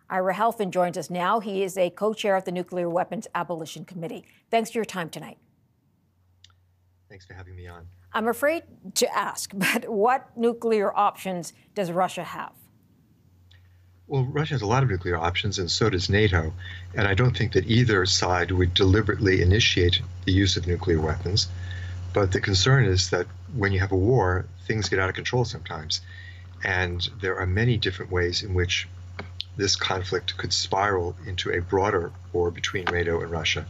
Ira Helfand joins us now. He is a co-chair of the Nuclear Weapons Abolition Committee. Thanks for your time tonight. Thanks for having me on. I'm afraid to ask, but what nuclear options does Russia have? Well, Russia has a lot of nuclear options, and so does NATO. And I don't think that either side would deliberately initiate the use of nuclear weapons. But the concern is that when you have a war, things get out of control sometimes. And there are many different ways in which this conflict could spiral into a broader war between NATO and Russia.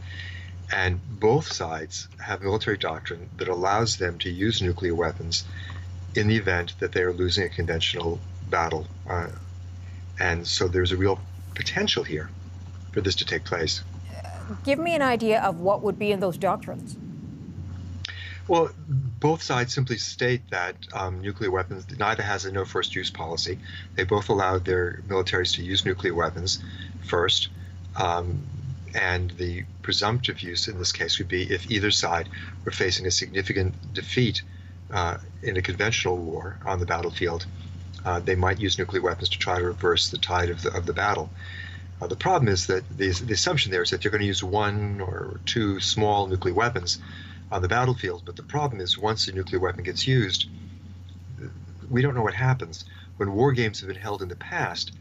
And both sides have military doctrine that allows them to use nuclear weapons in the event that they are losing a conventional battle. And so there's a real potential here for this to take place. Give me an idea of what would be in those doctrines. Well, both sides simply state that nuclear weapons, neither has a no first use policy. They both allowed their militaries to use nuclear weapons first. And the presumptive use in this case would be if either side were facing a significant defeat in a conventional war on the battlefield, they might use nuclear weapons to try to reverse the tide of the battle. The problem is that the assumption there is that they're going to use one or two small nuclear weapons on the battlefield. But the problem is once a nuclear weapon gets used, we don't know what happens. When war games have been held in the past,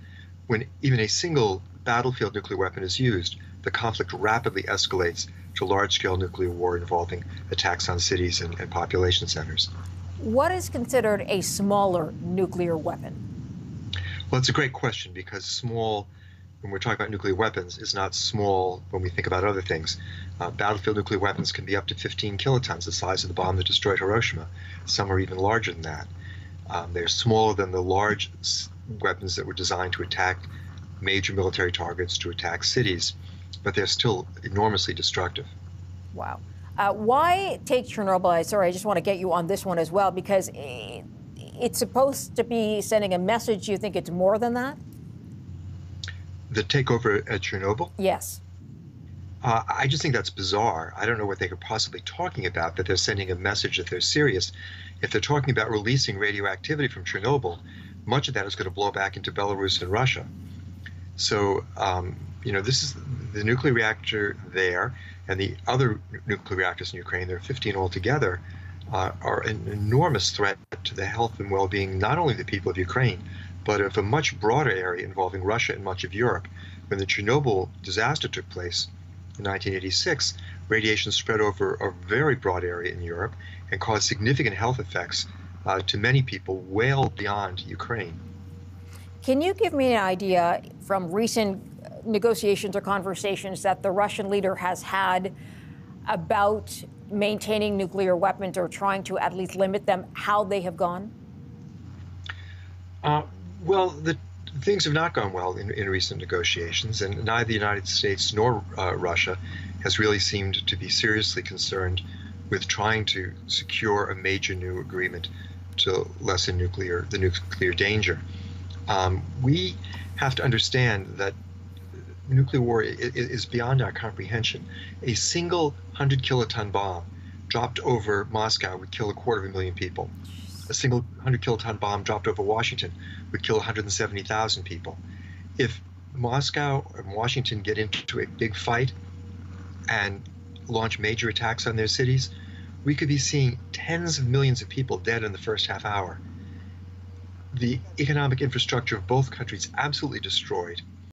when even a single battlefield nuclear weapon is used, the conflict rapidly escalates to large-scale nuclear war involving attacks on cities and population centers. What is considered a smaller nuclear weapon? Well, it's a great question because small, when we're talking about nuclear weapons, is not small when we think about other things. Battlefield nuclear weapons can be up to 15 kilotons, the size of the bomb that destroyed Hiroshima. Some are even larger than that. They're smaller than the large weapons that were designed to attack major military targets, to attack cities, but they're still enormously destructive. Wow. Why take Chernobyl? I just want to get you on this one as well, because it's supposed to be sending a message. You think it's more than that? The takeover at Chernobyl? Yes. I just think that's bizarre. I don't know what they could possibly be talking about, that they're sending a message that they're serious. If they're talking about releasing radioactivity from Chernobyl, much of that is going to blow back into Belarus and Russia. So, this is the nuclear reactor there, and the other nuclear reactors in Ukraine, there are 15 altogether, are an enormous threat to the health and well-being not only of the people of Ukraine, but of a much broader area involving Russia and much of Europe. When the Chernobyl disaster took place in 1986, radiation spread over a very broad area in Europe and caused significant health effects to many people well beyond Ukraine. Can you give me an idea from recent negotiations or conversations that the Russian leader has had about maintaining nuclear weapons or trying to at least limit them, how they have gone? Well, things have not gone well in recent negotiations, and neither the United States nor Russia has really seemed to be seriously concerned with trying to secure a major new agreement to lessen the nuclear danger. We have to understand that nuclear war is beyond our comprehension. A single 100-kiloton bomb dropped over Moscow would kill 250,000 people. A single 100-kiloton bomb dropped over Washington would kill 170,000 people. If Moscow and Washington get into a big fight and launch major attacks on their cities, we could be seeing tens of millions of people dead in the first half hour. The economic infrastructure of both countries absolutely destroyed.